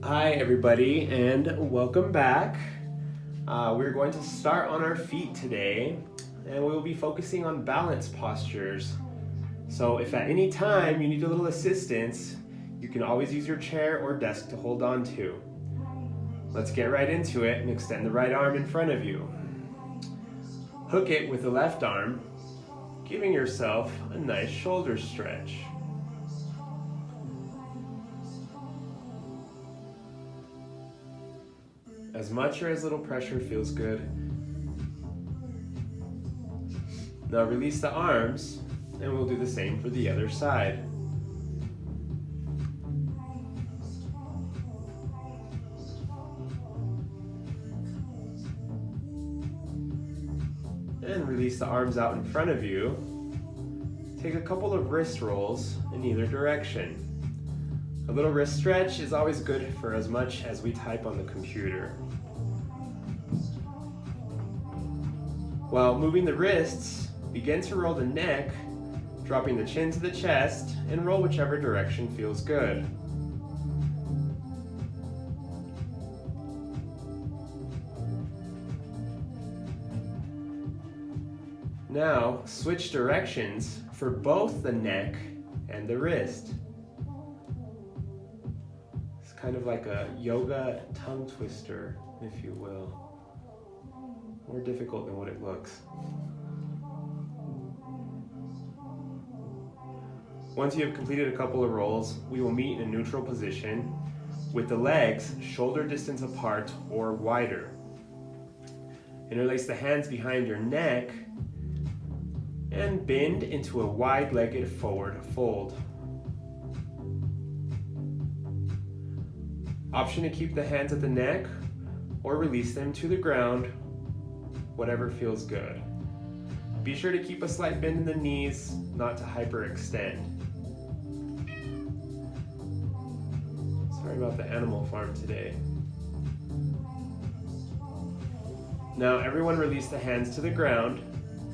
Hi everybody and welcome back. We're going to start on our feet today and we will be focusing on balance postures. So if at any time you need a little assistance, you can always use your chair or desk to hold on to. Let's get right into it and extend the right arm in front of you. Hook it with the left arm, giving yourself a nice shoulder stretch. As much or as little pressure feels good. Now release the arms, and we'll do the same for the other side. And release the arms out in front of you. Take a couple of wrist rolls in either direction. A little wrist stretch is always good for as much as we type on the computer. While moving the wrists, begin to roll the neck, dropping the chin to the chest, and roll whichever direction feels good. Now, switch directions for both the neck and the wrist. It's kind of like a yoga tongue twister, if you will. More difficult than what it looks. Once you have completed a couple of rolls, we will meet in a neutral position with the legs shoulder distance apart or wider. Interlace the hands behind your neck and bend into a wide-legged forward fold. Option to keep the hands at the neck or release them to the ground, whatever feels good. Be sure to keep a slight bend in the knees, not to hyperextend. Sorry about the Animal Farm today. Now everyone release the hands to the ground.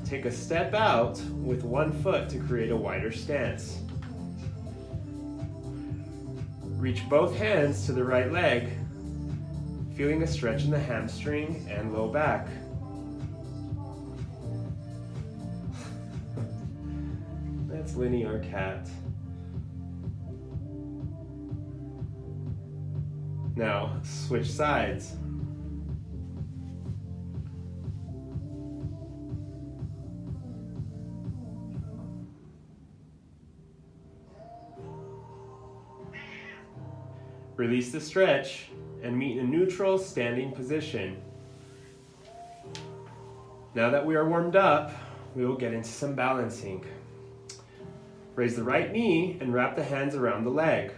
Take a step out with one foot to create a wider stance. Reach both hands to the right leg, feeling a stretch in the hamstring and low back. That's Linny, our cat. Now, switch sides. Release the stretch and meet in a neutral standing position. Now that we are warmed up, we will get into some balancing. Raise the right knee and wrap the hands around the leg.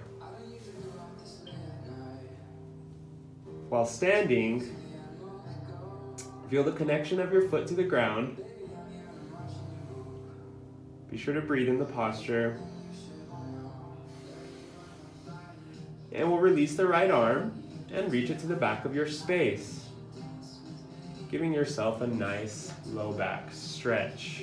While standing, feel the connection of your foot to the ground. Be sure to breathe in the posture. And we'll release the right arm and reach it to the back of your space, giving yourself a nice low back stretch.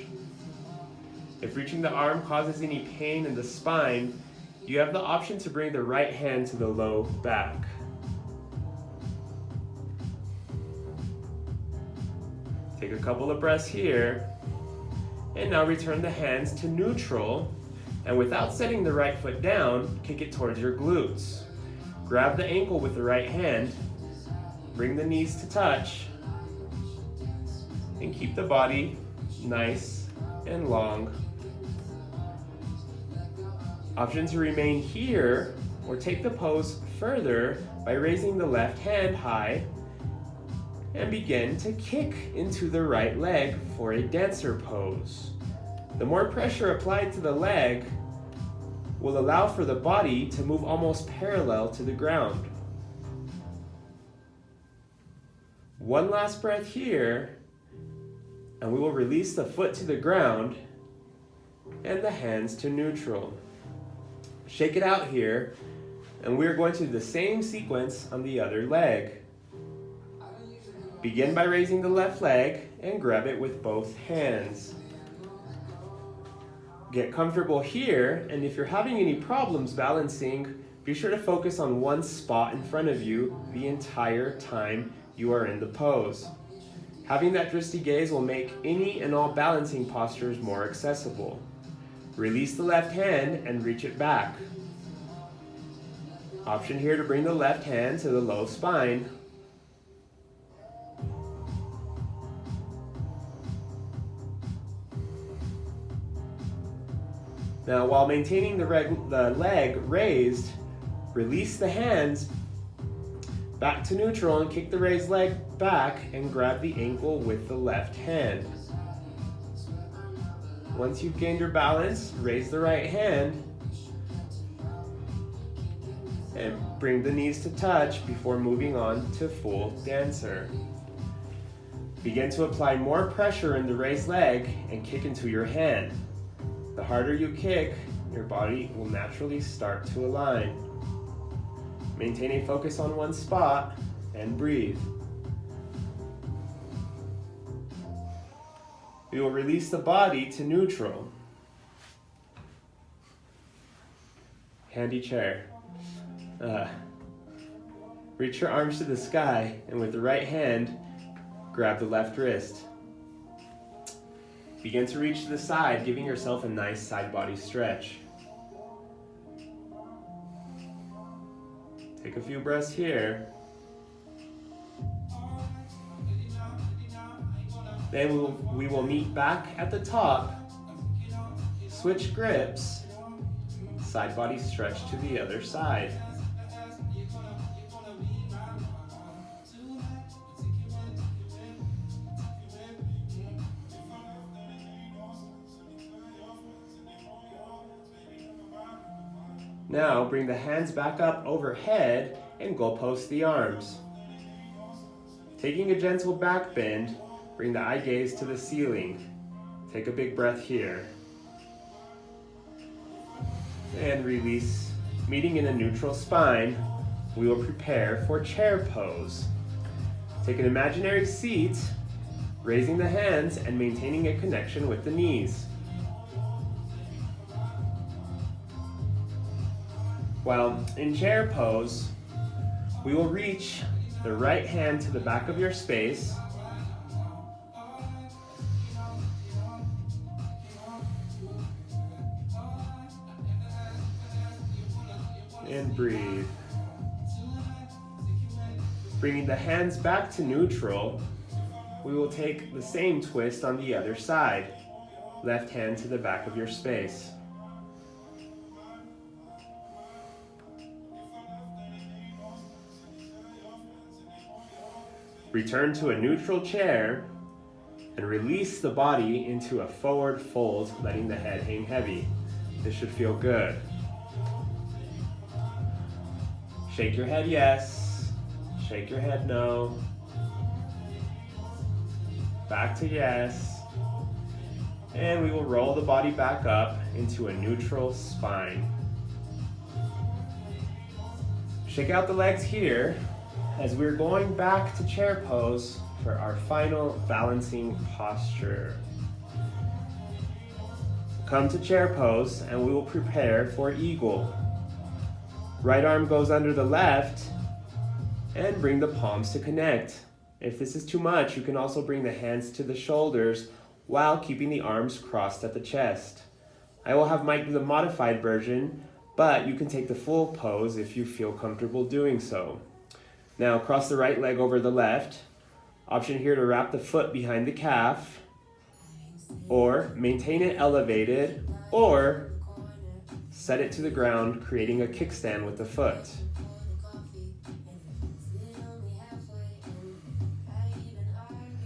If reaching the arm causes any pain in the spine, you have the option to bring the right hand to the low back. Take a couple of breaths here, and now return the hands to neutral, and without setting the right foot down, kick it towards your glutes. Grab the ankle with the right hand, bring the knees to touch, and keep the body nice and long. Option to remain here or take the pose further by raising the left hand high and begin to kick into the right leg for a dancer pose. The more pressure applied to the leg will allow for the body to move almost parallel to the ground. One last breath here, and we will release the foot to the ground and the hands to neutral. Shake it out here, and we're going to do the same sequence on the other leg. Begin by raising the left leg and grab it with both hands. Get comfortable here, and if you're having any problems balancing, Be sure to focus on one spot in front of you the entire time you are in the pose. Having that drishti gaze will make any and all balancing postures more accessible. Release the left hand and reach it back. Option here to bring the left hand to the low spine. Now, while maintaining the leg raised, release the hands back to neutral and kick the raised leg back and grab the ankle with the left hand. Once you've gained your balance, raise the right hand and bring the knees to touch before moving on to full dancer. Begin to apply more pressure in the raised leg and kick into your hand. The harder you kick, your body will naturally start to align. Maintain a focus on one spot and breathe. We will release the body to neutral. Handy chair. Reach your arms to the sky and with the right hand, grab the left wrist. Begin to reach to the side, giving yourself a nice side body stretch. Take a few breaths here. Then we will meet back at the top, switch grips, side body stretch to the other side. Now bring the hands back up overhead and goalpost the arms. Taking a gentle back bend, bring the eye gaze to the ceiling. Take a big breath here. And release. Meeting in a neutral spine, we will prepare for chair pose. Take an imaginary seat, raising the hands and maintaining a connection with the knees. While in chair pose, we will reach the right hand to the back of your space. And breathe. Bringing the hands back to neutral, we will take the same twist on the other side. Left hand to the back of your space. Return to a neutral chair and release the body into a forward fold, letting the head hang heavy. This should feel good. Shake your head yes, shake your head no. Back to yes. And we will roll the body back up into a neutral spine. Shake out the legs here as we're going back to chair pose for our final balancing posture. Come to chair pose and we will prepare for eagle. Right arm goes under the left and bring the palms to connect. If this is too much, you can also bring the hands to the shoulders while keeping the arms crossed at the chest. I will have Mike do the modified version, but you can take the full pose if you feel comfortable doing so. Now cross the right leg over the left. Option here to wrap the foot behind the calf, or maintain it elevated, or set it to the ground, creating a kickstand with the foot.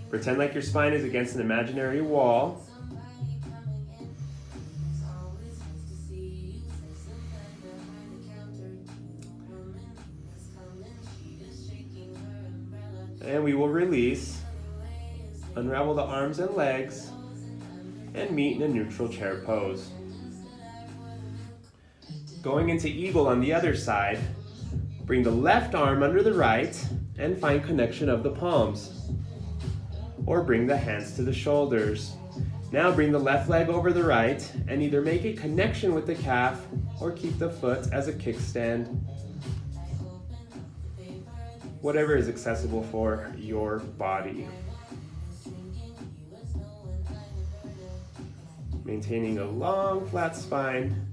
Pretend like your spine is against an imaginary wall. And we will release, unravel the arms and legs, and meet in a neutral chair pose. Going into eagle on the other side, bring the left arm under the right and find connection of the palms. Or bring the hands to the shoulders. Now bring the left leg over the right and either make a connection with the calf or keep the foot as a kickstand whatever is accessible for your body. Maintaining a long, flat spine.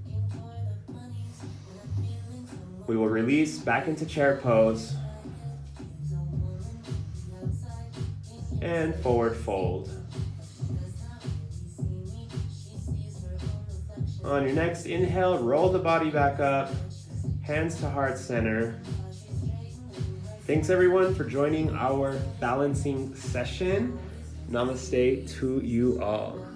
We will release back into chair pose. And forward fold. On your next inhale, roll the body back up, hands to heart center. Thanks everyone for joining our balancing session. Namaste to you all.